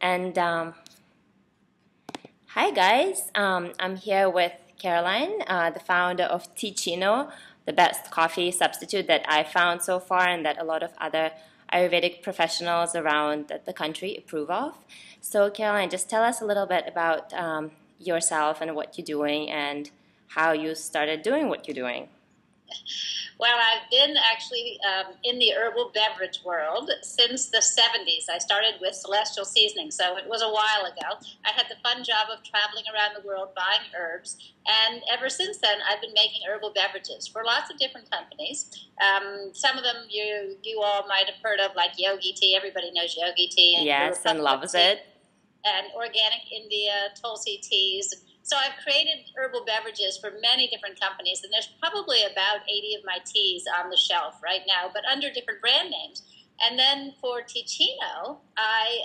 And hi, guys. I'm here with Caroline, the founder of Teeccino, the best coffee substitute that I found so far and that a lot of other Ayurvedic professionals around the country approve of. So, Caroline, just tell us a little bit about yourself and what you're doing and how you started doing what you're doing. Well, I've been actually in the herbal beverage world since the 70s. I started with Celestial Seasoning, so it was a while ago. I had the fun job of traveling around the world buying herbs, and ever since then, I've been making herbal beverages for lots of different companies. Some of them you all might have heard of, like Yogi Tea. Everybody knows Yogi Tea. And yes, and loves it. And Organic India, Tulsi Teas. So I've created herbal beverages for many different companies, and there's probably about 80 of my teas on the shelf right now, but under different brand names. And then for Teeccino, I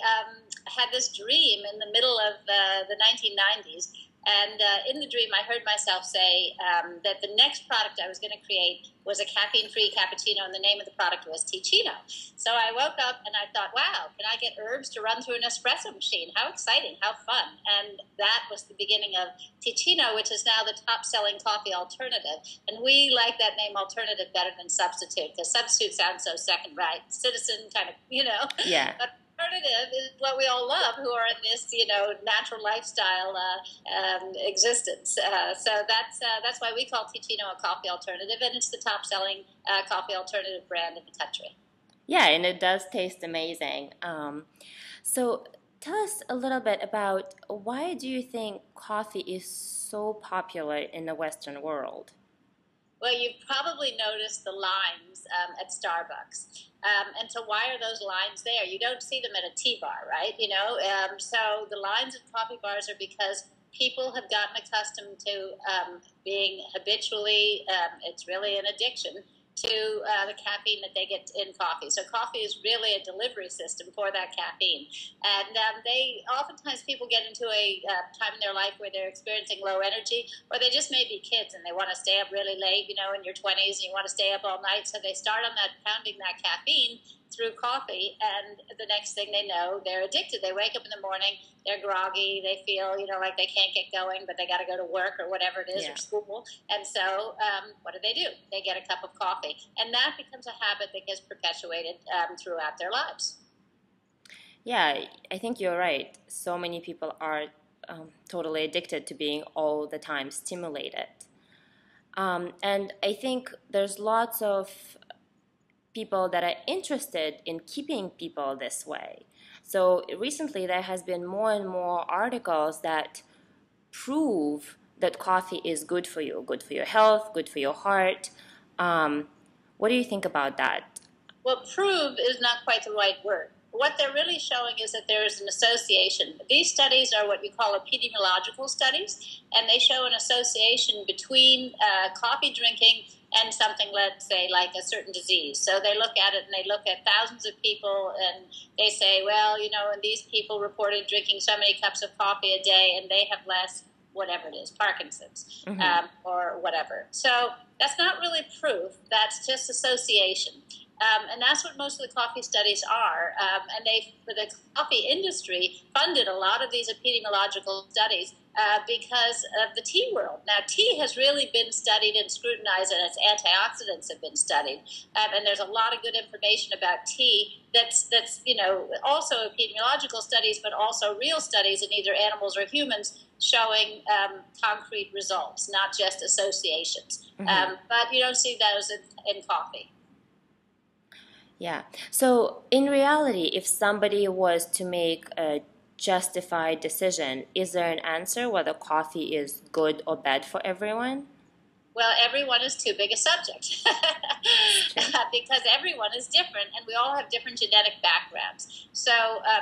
had this dream in the middle of the 1990s. And in the dream, I heard myself say that the next product I was going to create was a caffeine-free cappuccino, and the name of the product was Teeccino. So I woke up and I thought, wow, can I get herbs to run through an espresso machine? How exciting, how fun. And that was the beginning of Teeccino, which is now the top-selling coffee alternative. And we like that name alternative better than substitute, because substitute sounds so second-rate, citizen kind of, Yeah. But alternative is what we all love, who are in this, natural lifestyle existence. So that's why we call Teeccino a coffee alternative, and it's the top-selling coffee alternative brand in the country. Yeah, and it does taste amazing. So tell us a little bit about why do you think coffee is so popular in the Western world? Well, you've probably noticed the lines at Starbucks. And so why are those lines there? You don't see them at a tea bar, right? So the lines at coffee bars are because people have gotten accustomed to being habitually, it's really an addiction, to the caffeine that they get in coffee. So coffee is really a delivery system for that caffeine. And oftentimes people get into a time in their life where they're experiencing low energy, or they just may be kids and they want to stay up really late, in your 20s, and you want to stay up all night. So they start on pounding that caffeine through coffee, and the next thing they know, they're addicted. They wake up in the morning, they're groggy, they feel, like they can't get going, but they got to go to work or whatever it is, or school. And so what do? They get a cup of coffee. And that becomes a habit that gets perpetuated throughout their lives. Yeah, I think you're right. So many people are totally addicted to being all the time stimulated. And I think there's lots of people that are interested in keeping people this way. So recently there has been more and more articles that prove that coffee is good for you, good for your health, good for your heart. What do you think about that? Well, prove is not quite the right word. What they're really showing is that there is an association. These studies are what we call epidemiological studies, and they show an association between coffee drinking and something, let's say, like a certain disease. So they look at it, and they look at thousands of people, and they say, well, and these people reported drinking so many cups of coffee a day, and they have less, whatever it is, Parkinson's, or whatever. So that's not really proof. That's just association. And that's what most of the coffee studies are. And the coffee industry funded a lot of these epidemiological studies because of the tea world. Now, tea has really been studied and scrutinized, and its antioxidants have been studied. And there's a lot of good information about tea that's also epidemiological studies, but also real studies in either animals or humans showing concrete results, not just associations. But you don't see those in coffee. Yeah. So in reality, if somebody was to make a justified decision, is there an answer whether coffee is good or bad for everyone? Well, everyone is too big a subject because everyone is different, and we all have different genetic backgrounds. So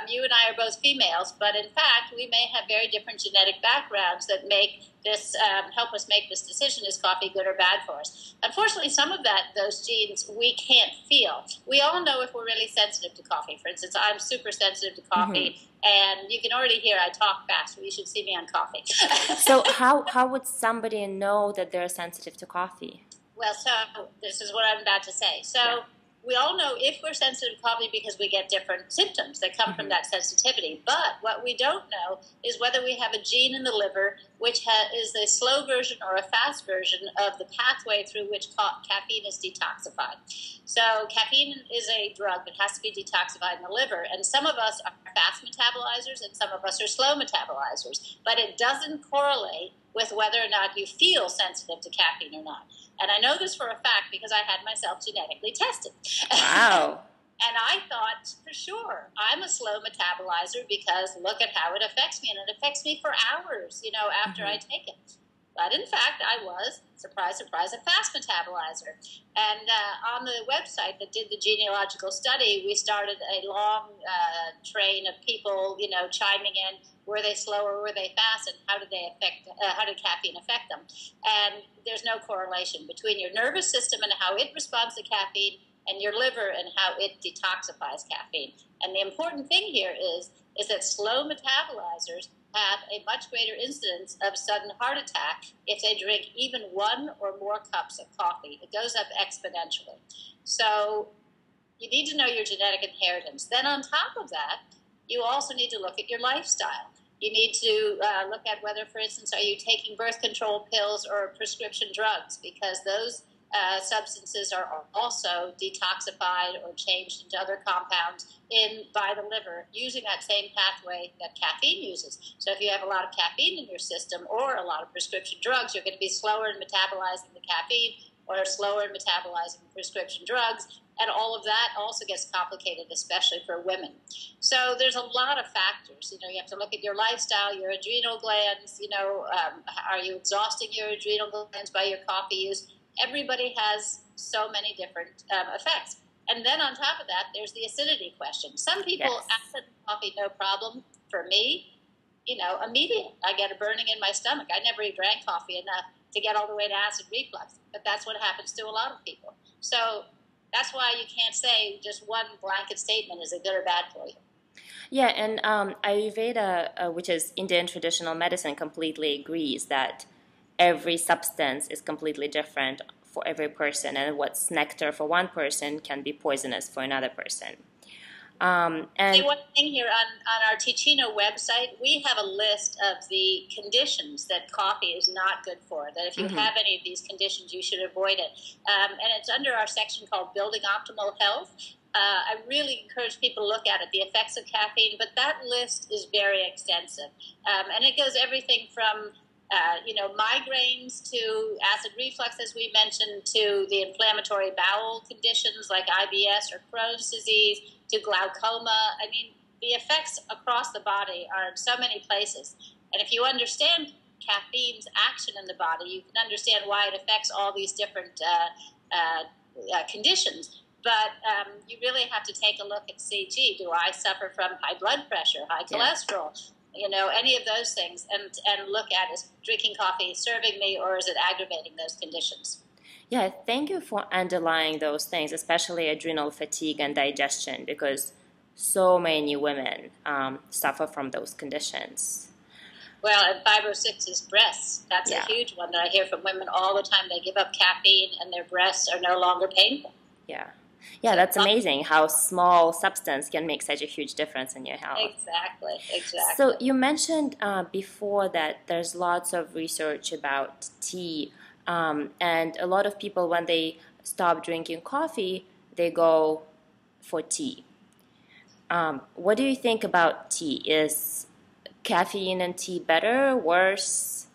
you and I are both females, but in fact, we may have very different genetic backgrounds that make this help us make this decision: is coffee good or bad for us? Unfortunately, some of those genes we can't feel. We all know if we're really sensitive to coffee. For instance, I'm super sensitive to coffee, and you can already hear I talk fast. You should see me on coffee. So how would somebody know that they're sensitive to coffee? Well, so this is what I'm about to say. So we all know if we're sensitive to coffee because we get different symptoms that come from that sensitivity. But what we don't know is whether we have a gene in the liver which is a slow version or a fast version of the pathway through which caffeine is detoxified. So caffeine is a drug that has to be detoxified in the liver, and some of us are fast metabolizers and some of us are slow metabolizers. But it doesn't correlate with whether or not you feel sensitive to caffeine or not. And I know this for a fact because I had myself genetically tested. Wow. And I thought, for sure, I'm a slow metabolizer because look at how it affects me. And it affects me for hours, after I take it. But in fact, I was, surprise, surprise, a fast metabolizer. And on the website that did the genealogical study, we started a long train of people, chiming in. Were they slow or were they fast, and how did caffeine affect them? And there's no correlation between your nervous system and how it responds to caffeine and your liver and how it detoxifies caffeine. And the important thing here is that slow metabolizers have a much greater incidence of sudden heart attack if they drink even one or more cups of coffee. It goes up exponentially. So you need to know your genetic inheritance. Then on top of that, you also need to look at your lifestyle. You need to look at whether, for instance, are you taking birth control pills or prescription drugs, because those substances are also detoxified or changed into other compounds by the liver using that same pathway that caffeine uses. So if you have a lot of caffeine in your system or a lot of prescription drugs, you're going to be slower in metabolizing the caffeine or slower in metabolizing prescription drugs. And all of that also gets complicated, especially for women. So there's a lot of factors. You have to look at your lifestyle, your adrenal glands. Are you exhausting your adrenal glands by your coffee use? Everybody has so many different effects. And then on top of that, there's the acidity question. Some people, acid coffee, no problem. For me, immediate. I get a burning in my stomach. I never drank coffee enough to get all the way to acid reflux. But that's what happens to a lot of people. So that's why you can't say just one blanket statement is it good or bad for you. Yeah, and Ayurveda, which is Indian traditional medicine, completely agrees that every substance is completely different for every person, and what's nectar for one person can be poisonous for another person. And one thing here on our Teeccino website, we have a list of the conditions that coffee is not good for, that if you have any of these conditions, you should avoid it. And it's under our section called Building Optimal Health. I really encourage people to look at it, the effects of caffeine, but that list is very extensive. And it goes everything from migraines to acid reflux, as we mentioned, to the inflammatory bowel conditions like IBS or Crohn's disease, to glaucoma. I mean, the effects across the body are in so many places. And if you understand caffeine's action in the body, you can understand why it affects all these different conditions. But you really have to take a look and see, do I suffer from high blood pressure, high cholesterol? Any of those things, and look at, is drinking coffee serving me or is it aggravating those conditions? Yeah, thank you for underlying those things, especially adrenal fatigue and digestion, because so many women suffer from those conditions. Well, and 5 or 6 is breasts. That's a huge one that I hear from women all the time. They give up caffeine and their breasts are no longer painful. Yeah. Yeah, that's amazing how small substance can make such a huge difference in your health. Exactly. So you mentioned before that there's lots of research about tea, and a lot of people, when they stop drinking coffee, they go for tea. What do you think about tea? Is caffeine in tea better, worse?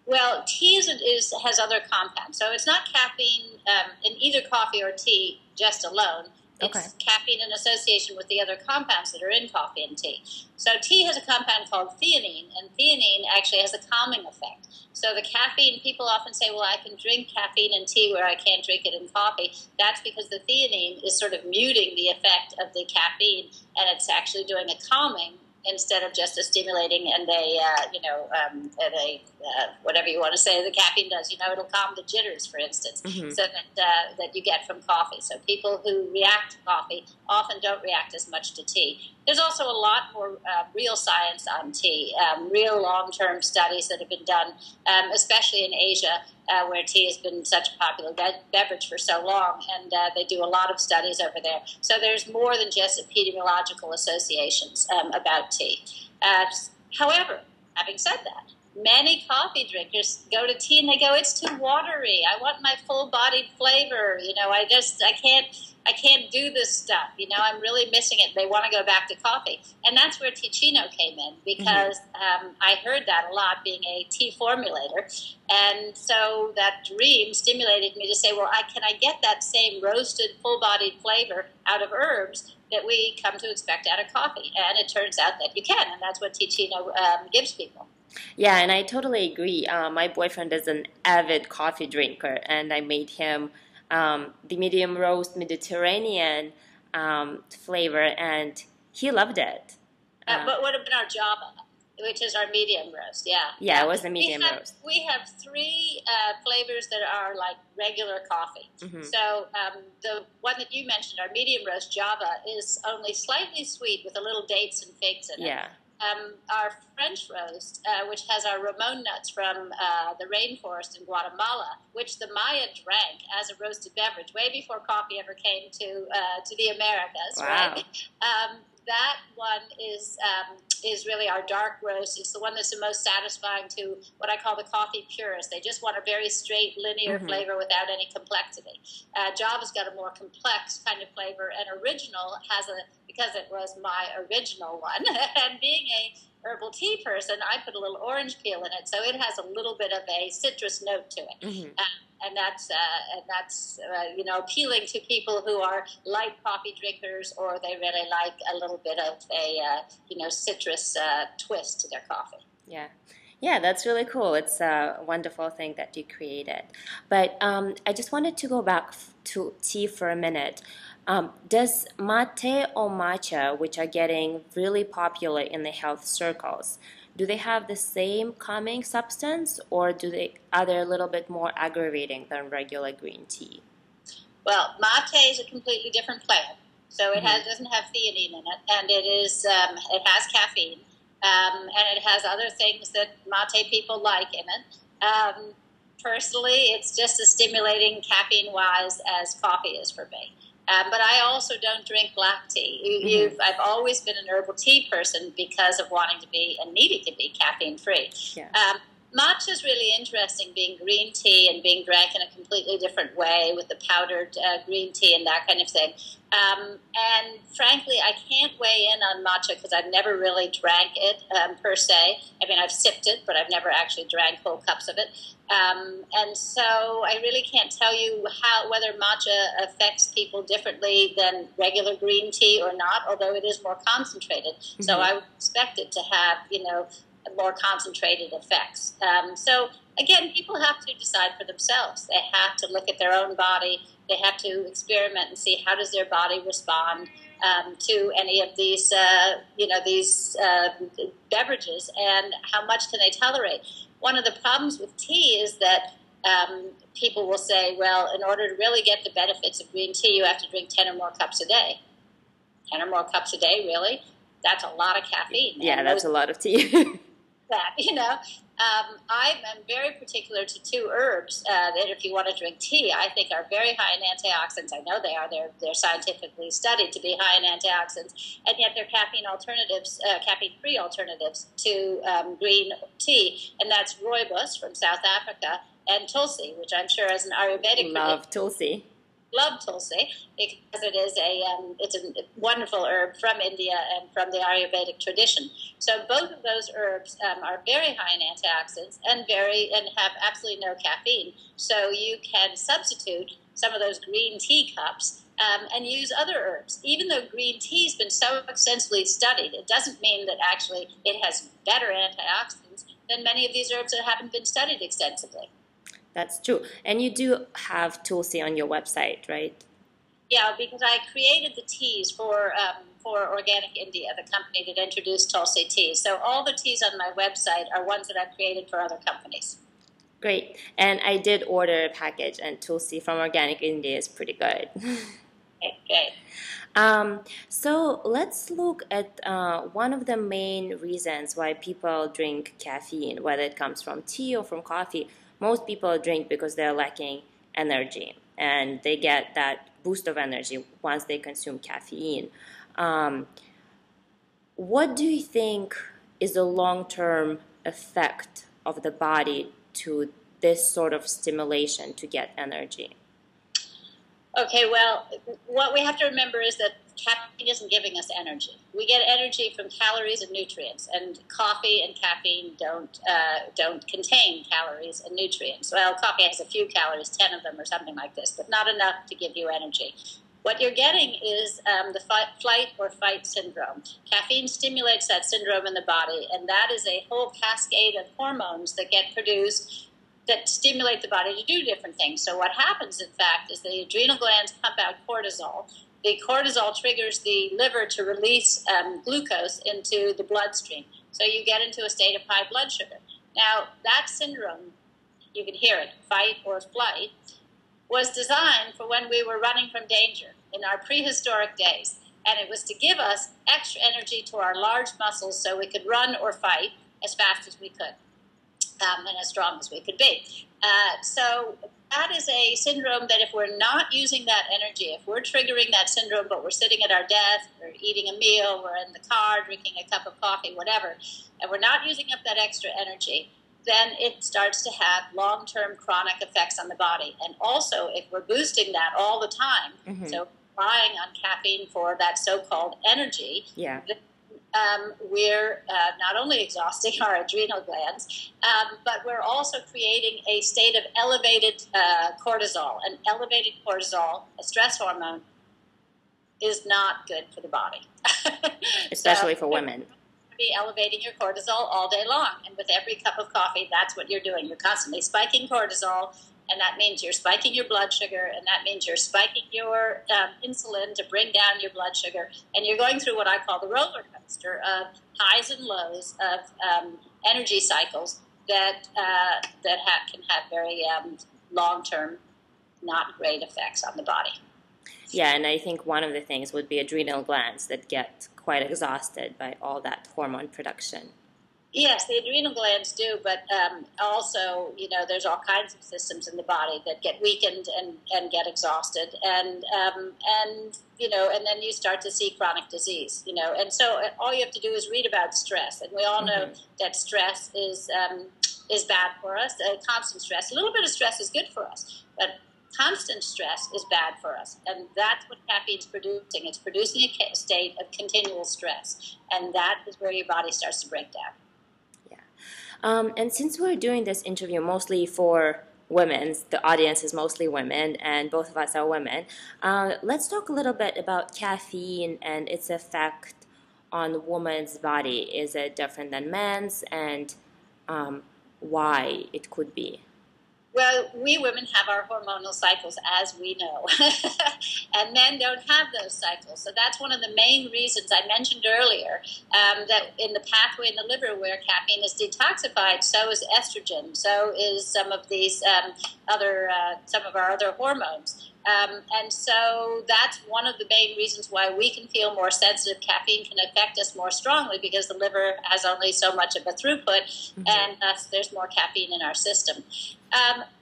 Well, tea has other compounds. So it's not caffeine in either coffee or tea just alone. It's caffeine in association with the other compounds that are in coffee and tea. So tea has a compound called theanine, and theanine actually has a calming effect. So the caffeine, people often say, well, I can drink caffeine in tea where I can't drink it in coffee. That's because the theanine is sort of muting the effect of the caffeine, and it's actually doing a calming instead of just a stimulating and whatever you want to say the caffeine does. It'll calm the jitters, for instance, so that you get from coffee. So people who react to coffee often don't react as much to tea. There's also a lot more real science on tea, real long-term studies that have been done, especially in Asia, where tea has been such a popular beverage for so long, and they do a lot of studies over there. So there's more than just epidemiological associations about tea. However, having said that, many coffee drinkers go to tea and they go, it's too watery. I want my full-bodied flavor. I can't do this stuff. I'm really missing it. They want to go back to coffee. And that's where Teeccino came in, because I heard that a lot being a tea formulator. And so that dream stimulated me to say, well, can I get that same roasted, full-bodied flavor out of herbs that we come to expect out of coffee? And it turns out that you can, and that's what Teeccino gives people. Yeah, and I totally agree. My boyfriend is an avid coffee drinker, and I made him the medium roast Mediterranean flavor, and he loved it. But would have been our Java, which is our medium roast. Yeah. Yeah, it was the medium roast. We have three flavors that are like regular coffee. So the one that you mentioned, our medium roast Java, is only slightly sweet with a little dates and figs in it. Yeah. Our French roast, which has our Ramon nuts from the rainforest in Guatemala, which the Maya drank as a roasted beverage way before coffee ever came to the Americas. Wow. Right? That one is really our dark roast. It's the one that's the most satisfying to what I call the coffee purist. They just want a very straight, linear flavor without any complexity. Java's got a more complex kind of flavor, and Original has because it was my original one, and being a herbal tea person, I put a little orange peel in it, so it has a little bit of a citrus note to it. And that's appealing to people who are light coffee drinkers, or they really like a little bit of a citrus twist to their coffee. Yeah, that's really cool. It's a wonderful thing that you created. But I just wanted to go back to tea for a minute. Does mate or matcha, which are getting really popular in the health circles, do they have the same calming substance, or are they a little bit more aggravating than regular green tea? Well, mate is a completely different plant, so it doesn't have theanine in it, and it has caffeine, and it has other things that mate people like in it. Personally, it's just as stimulating caffeine-wise as coffee is for me. But I also don't drink black tea. I've always been an herbal tea person because of wanting to be and needing to be caffeine-free. Yeah. Matcha is really interesting, being green tea and being drank in a completely different way with the powdered green tea and that kind of thing. And frankly, I can't weigh in on matcha because I've never really drank it per se. I mean, I've sipped it, but I've never actually drank whole cups of it. And so I really can't tell you whether matcha affects people differently than regular green tea or not, although it is more concentrated. So I would expect it to have, more concentrated effects. So again, people have to decide for themselves. They have to look at their own body. They have to experiment and see how does their body respond to any of these, beverages, and how much can they tolerate. One of the problems with tea is that people will say, well, in order to really get the benefits of green tea, you have to drink 10 or more cups a day. 10 or more cups a day, really? That's a lot of caffeine. Yeah, that's a lot of tea. I am very particular to two herbs that if you want to drink tea, I think are very high in antioxidants. I know they are. They're scientifically studied to be high in antioxidants, and yet they're caffeine-free alternatives to green tea, and that's rooibos from South Africa and tulsi, which I'm sure is an Ayurvedic. Love tulsi. Love tulsi because it's a wonderful herb from India and from the Ayurvedic tradition. So both of those herbs are very high in antioxidants and have absolutely no caffeine. So you can substitute some of those green tea cups and use other herbs. Even though green tea has been so extensively studied, it doesn't mean that actually it has better antioxidants than many of these herbs that haven't been studied extensively. That's true. And you do have tulsi on your website, right? Yeah, because I created the teas for Organic India, the company that introduced tulsi tea. So all the teas on my website are ones that I've created for other companies. Great. And I did order a package, and tulsi from Organic India is pretty good. Okay. So let's look at one of the main reasons why people drink caffeine, whether it comes from tea or from coffee. most people drink because they're lacking energy, and they get that boost of energy once they consume caffeine. What do you think is the long-term effect of the body to this sort of stimulation to get energy? Okay, well, what we have to remember is that caffeine isn't giving us energy. We get energy from calories and nutrients, and coffee and caffeine don't contain calories and nutrients. Well, coffee has a few calories, 10 of them or something like this, but not enough to give you energy. What you're getting is the flight or fight syndrome. Caffeine stimulates that syndrome in the body, and that is a whole cascade of hormones that get produced that stimulate the body to do different things. So what happens, in fact, is the adrenal glands pump out cortisol. The cortisol triggers the liver to release glucose into the bloodstream. So you get into a state of high blood sugar. Now, that syndrome, you can hear it, fight or flight, was designed for when we were running from danger in our prehistoric days. And it was to give us extra energy to our large muscles so we could run or fight as fast as we could. And as strong as we could be. So that is a syndrome that if we're not using that energy, if we're triggering that syndrome, but we're sitting at our desk, or eating a meal, we're in the car, drinking a cup of coffee, whatever, and we're not using up that extra energy, then it starts to have long-term chronic effects on the body. And also, if we're boosting that all the time, so relying on caffeine for that so-called energy, we're not only exhausting our adrenal glands, but we're also creating a state of elevated cortisol. And elevated cortisol, a stress hormone, is not good for the body. Especially for women. Be elevating your cortisol all day long. And with every cup of coffee, that's what you're doing. You're constantly spiking cortisol, and that means you're spiking your blood sugar, and that means you're spiking your insulin to bring down your blood sugar. And you're going through what I call the roller coaster of highs and lows of energy cycles that can have very long-term, not great effects on the body. Yeah, and I think one of the things would be adrenal glands that get quite exhausted by all that hormone production. Yes, the adrenal glands do, but also, there's all kinds of systems in the body that get weakened and get exhausted, and then you start to see chronic disease, and so all you have to do is read about stress, and we all know that stress is bad for us. Constant stress, a little bit of stress is good for us, but constant stress is bad for us, and that's what caffeine's producing. It's producing a state of continual stress, and that is where your body starts to break down. And since we're doing this interview mostly for women, the audience is mostly women, and both of us are women, let's talk a little bit about caffeine and its effect on woman's body. Is it different than men's, and why it could be? Well, we women have our hormonal cycles, as we know, and men don't have those cycles. So that's one of the main reasons I mentioned earlier, that in the pathway in the liver where caffeine is detoxified, so is estrogen, so is some of these some of our other hormones. And so that's one of the main reasons why we can feel more sensitive. Caffeine can affect us more strongly because the liver has only so much of a throughput, and thus there's more caffeine in our system.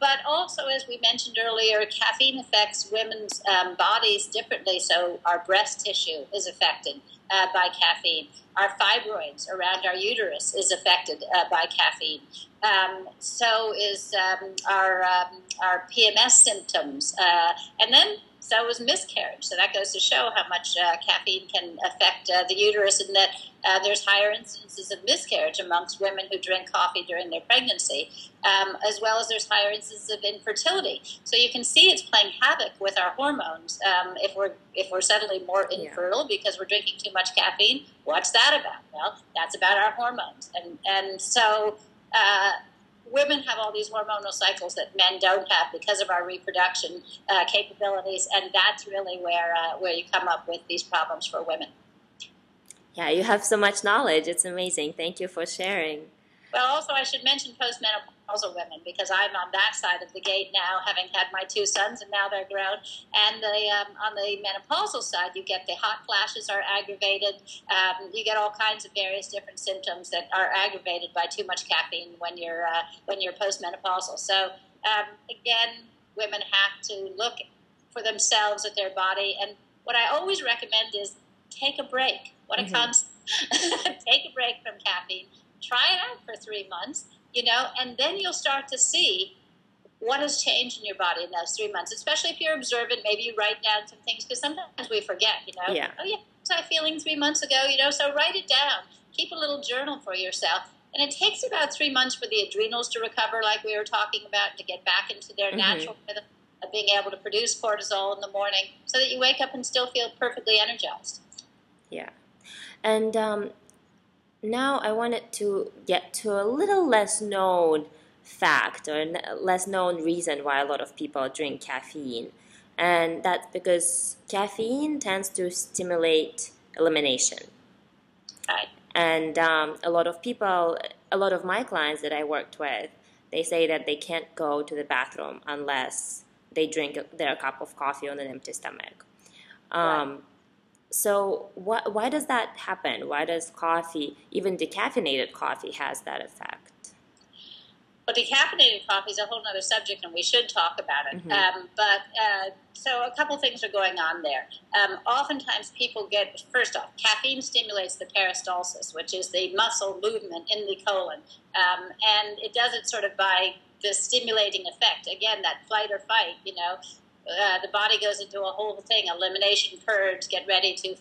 But also, as we mentioned earlier, caffeine affects women's bodies differently. So our breast tissue is affected by caffeine. Our fibroids around our uterus is affected by caffeine. So is our PMS symptoms, and then so is miscarriage. So that goes to show how much caffeine can affect the uterus, and that there's higher incidences of miscarriage amongst women who drink coffee during their pregnancy, as well as there's higher incidences of infertility. So you can see it's playing havoc with our hormones if we're suddenly more infertile because we're drinking too much caffeine. What's that about? Well, that's about our hormones, and so. Women have all these hormonal cycles that men don't have because of our reproduction capabilities, and that's really where you come up with these problems for women. Yeah, you have so much knowledge. It's amazing. Thank you for sharing. Well, also I should mention postmenopausal women, because I'm on that side of the gate now, having had my 2 sons, and now they're grown. And on the menopausal side, you get the hot flashes are aggravated. You get all kinds of various different symptoms that are aggravated by too much caffeine when you're postmenopausal. So again, women have to look for themselves at their body. And what I always recommend is take a break. What a concept. Take a break from caffeine. Try it out for 3 months, and then you'll start to see what has changed in your body in those 3 months, especially if you're observant. Maybe you write down some things, because sometimes we forget, Yeah. Oh, yeah, what was I feeling 3 months ago, so write it down. Keep a little journal for yourself. And it takes about 3 months for the adrenals to recover, like we were talking about, to get back into their natural rhythm of being able to produce cortisol in the morning, so that you wake up and still feel perfectly energized. Yeah. And now I wanted to get to a little less known fact, or less known reason why a lot of people drink caffeine. And that's because caffeine tends to stimulate elimination. Right. And a lot of my clients that I worked with, they say that they can't go to the bathroom unless they drink their cup of coffee on an empty stomach. Right. So why does that happen? Why does coffee, even decaffeinated coffee, has that effect? Well, decaffeinated coffee is a whole other subject, and we should talk about it. So a couple things are going on there. Oftentimes people first off, caffeine stimulates the peristalsis, which is the muscle movement in the colon. And it does it sort of by the stimulating effect. Again, that flight or fight, the body goes into a whole thing, elimination, purge, get ready to,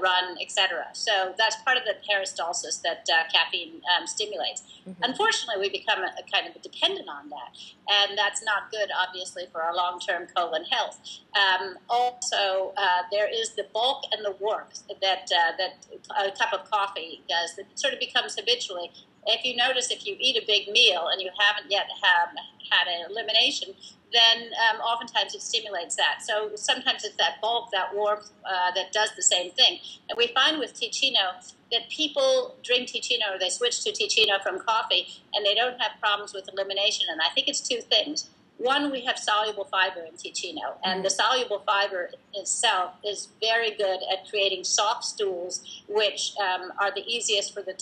run, etc. So that's part of the peristalsis that caffeine stimulates. Unfortunately, we become a kind of dependent on that, and that's not good, obviously, for our long-term colon health. Also, there is the bulk and the warmth that a cup of coffee does, that sort of becomes habitually. If you notice, if you eat a big meal and you haven't yet had an elimination, then oftentimes it stimulates that. So sometimes it's that bulk, that warmth that does the same thing. And we find with Teeccino that people drink Teeccino, or they switch to Teeccino from coffee, and they don't have problems with elimination. And I think it's 2 things. One, we have soluble fiber in Teeccino, and the soluble fiber itself is very good at creating soft stools, which are the easiest for the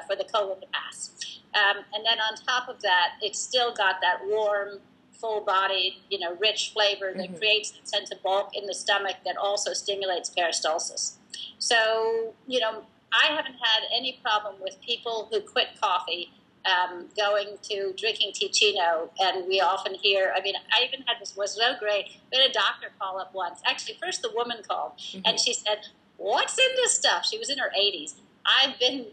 for the colon to pass. And then on top of that, it's still got that warm, full-bodied, rich flavor that creates a sense of bulk in the stomach that also stimulates peristalsis. So, I haven't had any problem with people who quit coffee going to drinking Teeccino, and we often hear, I even had this, was so great, we had a doctor call up once. Actually, first the woman called, and she said, "What's in this stuff?" She was in her 80s. "I've been,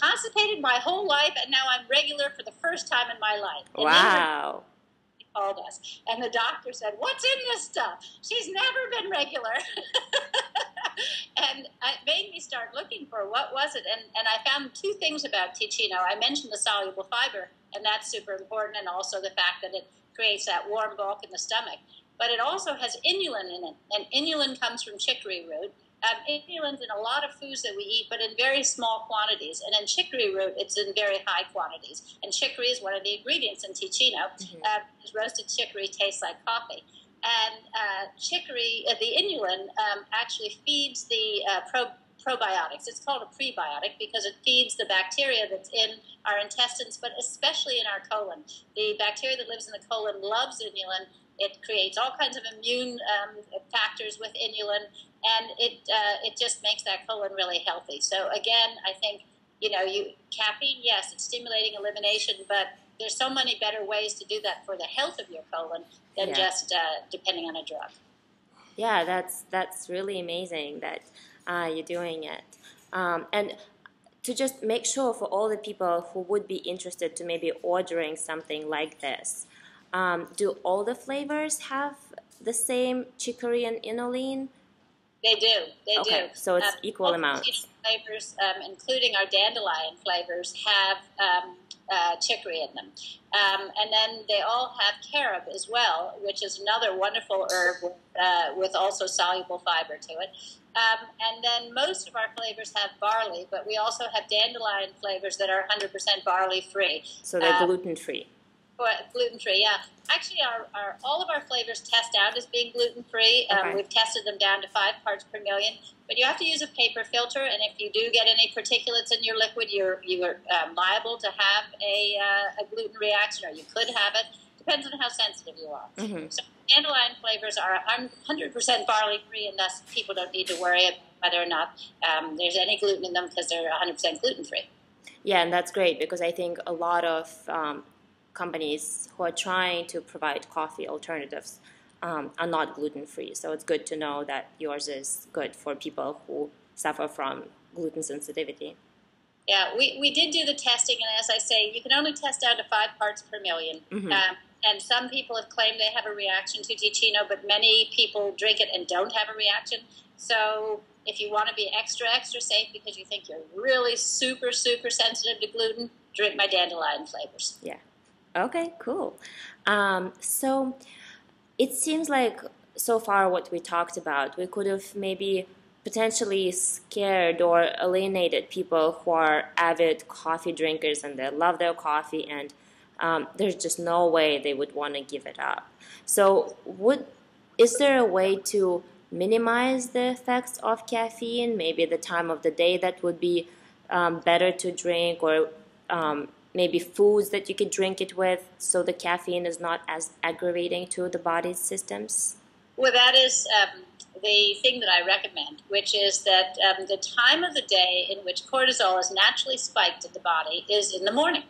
constipated my whole life, and now I'm regular for the first time in my life." And wow. Called us, and the doctor said, "What's in this stuff? She's never been regular." And it made me start looking for what was it, and I found 2 things about Teeccino. I mentioned the soluble fiber, and that's super important, and also the fact that it creates that warm bulk in the stomach. But it also has inulin in it, and inulin comes from chicory root. Inulin's in a lot of foods that we eat, but in very small quantities. And in chicory root, it's in very high quantities. And chicory is one of the ingredients in Teeccino. Roasted chicory tastes like coffee. And chicory, the inulin, actually feeds the probiotics. It's called a prebiotic because it feeds the bacteria that's in our intestines, but especially in our colon. The bacteria that lives in the colon loves inulin. It creates all kinds of immune factors with inulin, and it just makes that colon really healthy. So again, I think, caffeine, yes, it's stimulating elimination, but there's so many better ways to do that for the health of your colon than just depending on a drug. Yeah, that's really amazing that you're doing it. And to just make sure for all the people who would be interested to maybe ordering something like this, do all the flavors have the same chicory and inulin? They do. They do. So it's equal amounts. flavors, including our dandelion flavors, have chicory in them. And then they all have carob as well, which is another wonderful herb with also soluble fiber to it. And then most of our flavors have barley, but we also have dandelion flavors that are 100% barley free. So they're gluten-free. Gluten-free, yeah. Actually, all of our flavors test out as being gluten-free. Okay. We've tested them down to 5 parts per million. But you have to use a paper filter, and if you do get any particulates in your liquid, you are liable to have a gluten reaction, or you could have it. Depends on how sensitive you are. Mm-hmm. So dandelion flavors are 100% barley-free, and thus people don't need to worry about whether or not there's any gluten in them because they're 100% gluten-free. Yeah, and that's great because I think a lot of companies who are trying to provide coffee alternatives are not gluten-free. So it's good to know that yours is good for people who suffer from gluten sensitivity. Yeah, we did do the testing, and as I say, you can only test down to 5 parts per million. Mm-hmm. And some people have claimed they have a reaction to Teeccino, but many people drink it and don't have a reaction. So if you want to be extra, extra safe because you think you're really super, super sensitive to gluten, drink my dandelion flavors. Yeah. Okay, cool. So it seems like so far what we talked about, we could have maybe potentially scared or alienated people who are avid coffee drinkers and they love their coffee and there's just no way they would want to give it up. So is there a way to minimize the effects of caffeine, maybe the time of the day that would be better to drink, or maybe foods that you could drink it with so the caffeine is not as aggravating to the body's systems? Well, that is the thing that I recommend, which is that the time of the day in which cortisol is naturally spiked in the body is in the morning.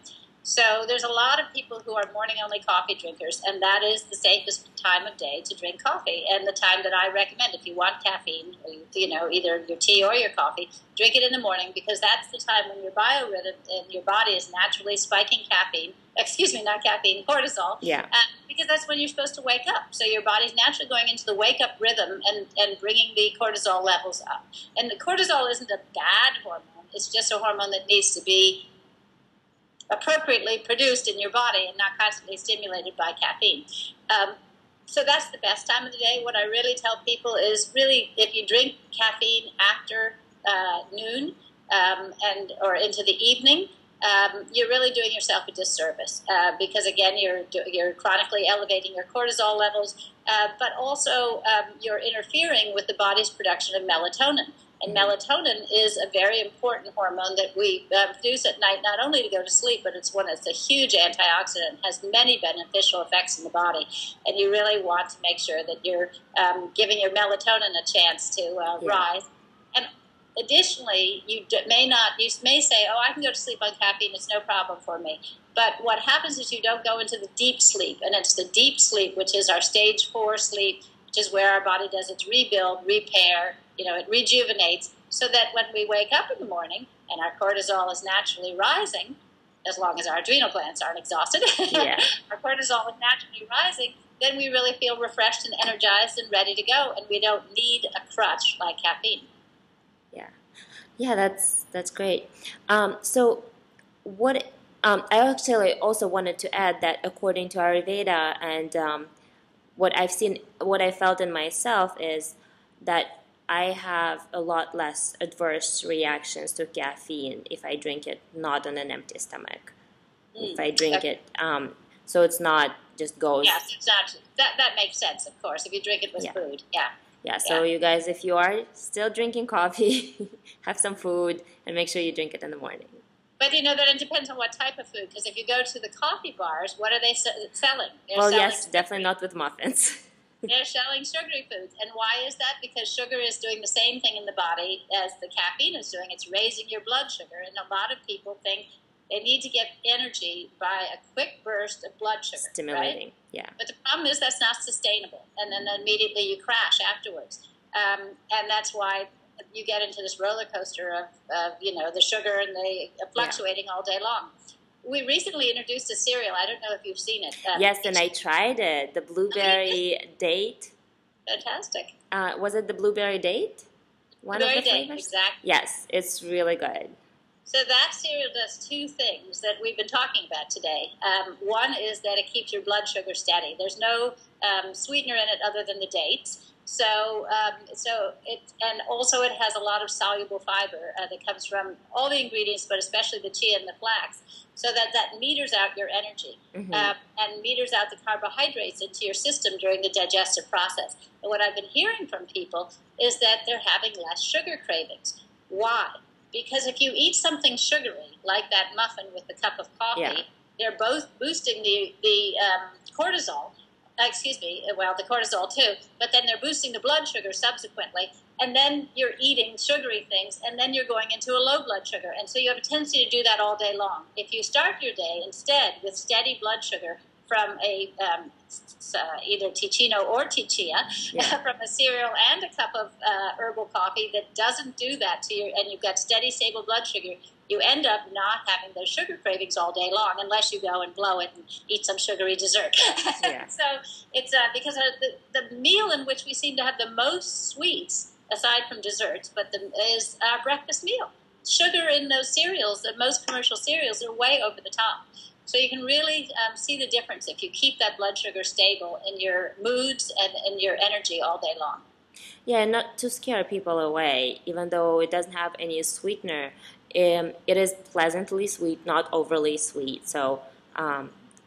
So there's a lot of people who are morning-only coffee drinkers, and that is the safest time of day to drink coffee, and the time that I recommend. If you want caffeine, either your tea or your coffee, drink it in the morning because that's the time when your biorhythm and your body is naturally spiking cortisol. Yeah. Because that's when you're supposed to wake up. So your body's naturally going into the wake-up rhythm and bringing the cortisol levels up. And the cortisol isn't a bad hormone. It's just a hormone that needs to be appropriately produced in your body and not constantly stimulated by caffeine. So that's the best time of the day. What I really tell people is really if you drink caffeine after noon or into the evening, you're really doing yourself a disservice because, again, you're chronically elevating your cortisol levels, but also you're interfering with the body's production of melatonin. And melatonin is a very important hormone that we produce at night, not only to go to sleep, but it's a huge antioxidant, has many beneficial effects in the body. And you really want to make sure that you're giving your melatonin a chance to rise. And additionally, you may say, oh, I can go to sleep on caffeine, it's no problem for me. But what happens is you don't go into the deep sleep, and it's the deep sleep, which is our stage 4 sleep, which is where our body does its rebuild, repair, it rejuvenates, so that when we wake up in the morning and our cortisol is naturally rising, as long as our adrenal glands aren't exhausted, our cortisol is naturally rising, then we really feel refreshed and energized and ready to go, and we don't need a crutch like caffeine. Yeah, that's great. So what I actually also wanted to add that according to Ayurveda and what I felt in myself is that I have a lot less adverse reactions to caffeine if I drink it not on an empty stomach. If I drink it, so it's not just goes. Yes, it's not. That makes sense, of course. If you drink it with food, Yeah. So you guys, if you are still drinking coffee, have some food and make sure you drink it in the morning. But that it depends on what type of food. Because if you go to the coffee bars, what are they selling? Yes, definitely not with muffins. They're selling sugary foods. And why is that? Because sugar is doing the same thing in the body as the caffeine is doing. It's raising your blood sugar. And a lot of people think they need to get energy by a quick burst of blood sugar. Stimulating, right? yeah. But the problem is that's not sustainable. And then immediately you crash afterwards. And that's why you get into this roller coaster of the sugar and the fluctuating all day long. We recently introduced a cereal. I don't know if you've seen it. Yes, and I tried it. The blueberry date. Fantastic. Was it the blueberry date? one of Very the dank, flavors? exactly. Yes, it's really good. So that cereal does two things that we've been talking about today. One is that it keeps your blood sugar steady. There's no sweetener in it other than the dates. And also it has a lot of soluble fiber that comes from all the ingredients, but especially the chia and the flax, so that meters out your energy and meters out the carbohydrates into your system during the digestive process. And what I've been hearing from people is that they're having less sugar cravings. Why? Because if you eat something sugary, like that muffin with the cup of coffee, they're both boosting the cortisol. The cortisol too, but then they're boosting the blood sugar subsequently, and then you're eating sugary things, and then you're going into a low blood sugar, and so you have a tendency to do that all day long. If you start your day instead with steady blood sugar from either Teeccino or Teeccino, from a cereal and a cup of herbal coffee that doesn't do that to you, and you've got steady, stable blood sugar, you end up not having those sugar cravings all day long, unless you go and blow it and eat some sugary dessert. So it's because the meal in which we seem to have the most sweets, aside from desserts, is our breakfast meal. Sugar in those cereals, most commercial cereals, are way over the top. So you can really see the difference if you keep that blood sugar stable in your moods and in your energy all day long. Yeah, not to scare people away, even though it doesn't have any sweetener. It is pleasantly sweet, not overly sweet. So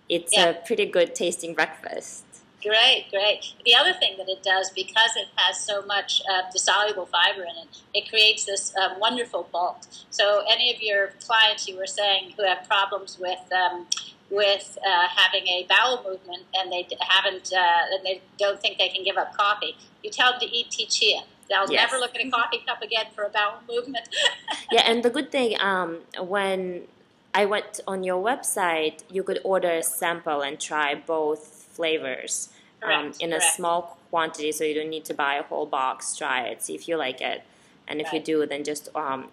it's a pretty good tasting breakfast. Great. The other thing that it does, because it has so much dissoluble fiber in it, it creates this wonderful bulk. So any of your clients, you were saying, who have problems with having a bowel movement and they don't think they can give up coffee, you tell them to eat tea chia. They'll never look at a coffee cup again for a bowel movement. And the good thing, when I went on your website, you could order a sample and try both flavors in a small quantity, so you don't need to buy a whole box. Try it, see if you like it, and if you do, then just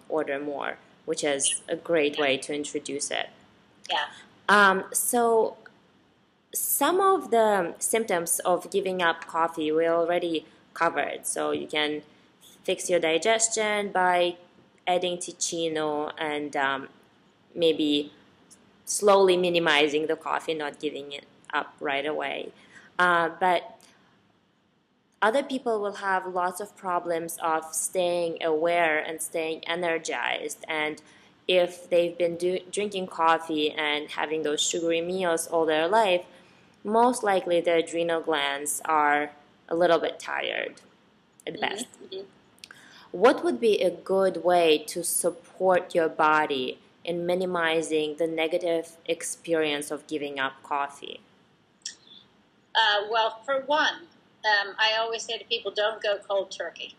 order more, which is a great way to introduce it. So some of the symptoms of giving up coffee we already covered. So you can fix your digestion by adding Teeccino and maybe slowly minimizing the coffee, not giving it up right away. But other people will have lots of problems of staying aware and staying energized. And if they've been drinking coffee and having those sugary meals all their life, most likely their adrenal glands are a little bit tired at best. What would be a good way to support your body in minimizing the negative experience of giving up coffee? Well, for one, I always say to people, don't go cold turkey.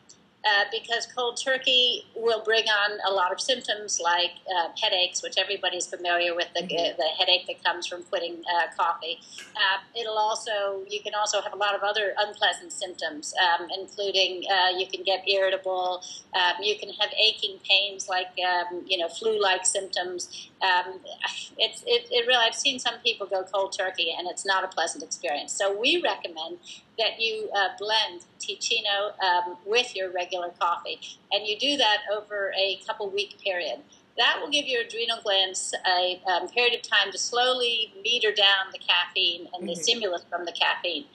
Because cold turkey will bring on a lot of symptoms like headaches, which everybody's familiar with, the headache that comes from quitting coffee. You can also have a lot of other unpleasant symptoms, including you can get irritable, you can have aching pains like, flu-like symptoms. Really, I've seen some people go cold turkey, and it's not a pleasant experience. So we recommend that you blend Teeccino with your regular coffee, and you do that over a couple-week period. That will give your adrenal glands a period of time to slowly meter down the caffeine and the stimulus from the caffeine.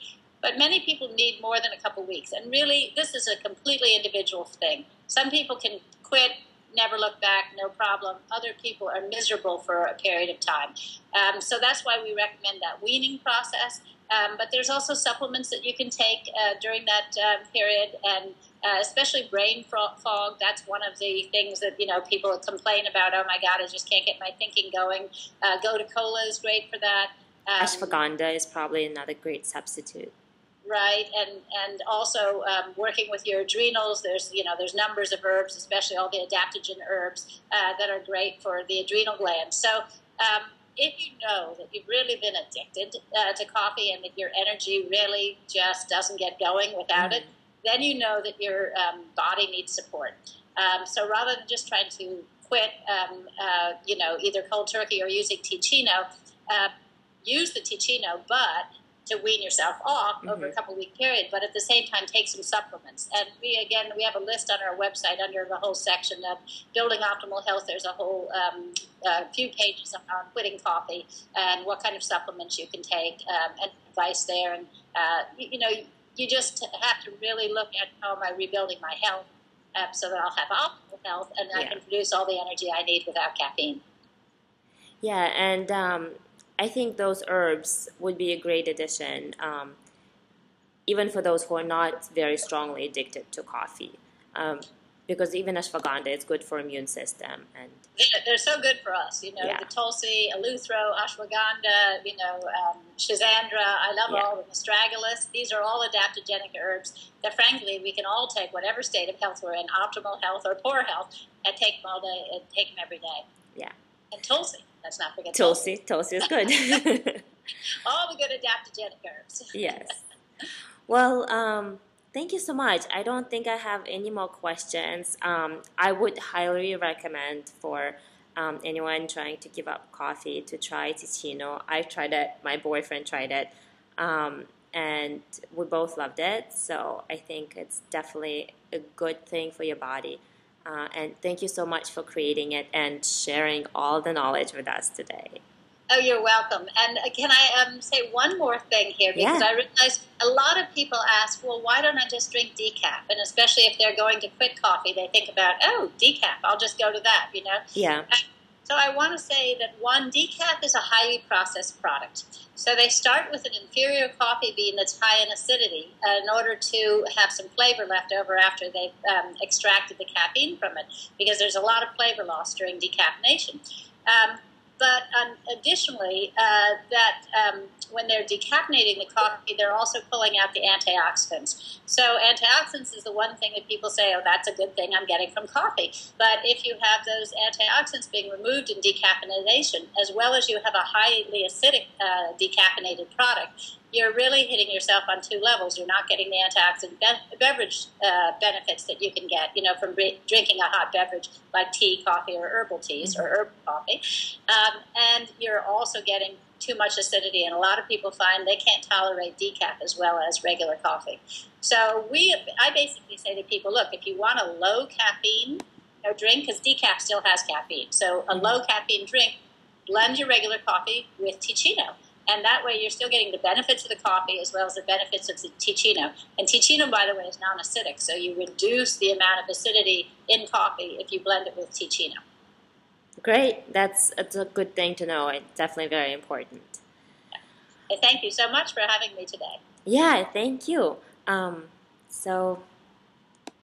But many people need more than a couple weeks, and really, this is a completely individual thing. Some people can quit, never look back, no problem. Other people are miserable for a period of time. So that's why we recommend that weaning process. But there's also supplements that you can take during that period, and especially brain fog. That's one of the things that people complain about. Oh my God, I just can't get my thinking going. Gotu-kola is great for that. Ashwagandha is probably another great substitute. Right, and also working with your adrenals. There's numbers of herbs, especially all the adaptogen herbs that are great for the adrenal glands. So if you know that you've really been addicted to coffee and that your energy really just doesn't get going without it, then you know that your body needs support. So rather than just trying to quit, either cold turkey or using Teeccino, use the Teeccino, but to wean yourself off over a couple week period, but at the same time take some supplements. And we have a list on our website under the whole section of building optimal health. There's a whole few pages on quitting coffee and what kind of supplements you can take, and advice there. And you just have to really look at how am I rebuilding my health, so that I'll have optimal health and I can produce all the energy I need without caffeine. Yeah, and I think those herbs would be a great addition, even for those who are not very strongly addicted to coffee, because even ashwagandha is good for immune system. And they're so good for us, the Tulsi, Eleuthero, ashwagandha, Schisandra. I love all of them. Astragalus. These are all adaptogenic herbs that, frankly, we can all take whatever state of health we're in, optimal health or poor health, and take them all day and take them every day. Yeah. And Tulsi. Let's not forget Tulsi. Tulsi is good. All the good adaptogenic herbs. Yes. Well, thank you so much. I don't think I have any more questions. I would highly recommend for anyone trying to give up coffee to try Teeccino. I tried it. My boyfriend tried it. And we both loved it. So I think it's definitely a good thing for your body. And thank you so much for creating it and sharing all the knowledge with us today. Oh, you're welcome. And can I say one more thing here? Because I realize a lot of people ask, well, why don't I just drink decaf? And especially if they're going to quit coffee, they think about, oh, decaf, I'll just go to that, Yeah. So I want to say that, one, decaf is a highly processed product. So they start with an inferior coffee bean that's high in acidity in order to have some flavor left over after they've extracted the caffeine from it, because there's a lot of flavor loss during decaffeination. But additionally, when they're decaffeinating the coffee, they're also pulling out the antioxidants. So antioxidants is the one thing that people say, oh, that's a good thing I'm getting from coffee. But if you have those antioxidants being removed in decaffeination, as well as you have a highly acidic decaffeinated product, you're really hitting yourself on two levels. You're not getting the antioxidant beverage benefits that you can get, from drinking a hot beverage like tea, coffee, or herbal teas or herbal coffee. And you're also getting too much acidity, and a lot of people find they can't tolerate decaf as well as regular coffee. So I basically say to people, look, if you want a low caffeine drink, because decaf still has caffeine, so a low caffeine drink, blend your regular coffee with Teeccino. And that way you're still getting the benefits of the coffee as well as the benefits of the Teeccino. And Teeccino, by the way, is non-acidic, so you reduce the amount of acidity in coffee if you blend it with Teeccino. Great. That's a good thing to know. It's definitely very important. Thank you so much for having me today. Yeah, thank you. So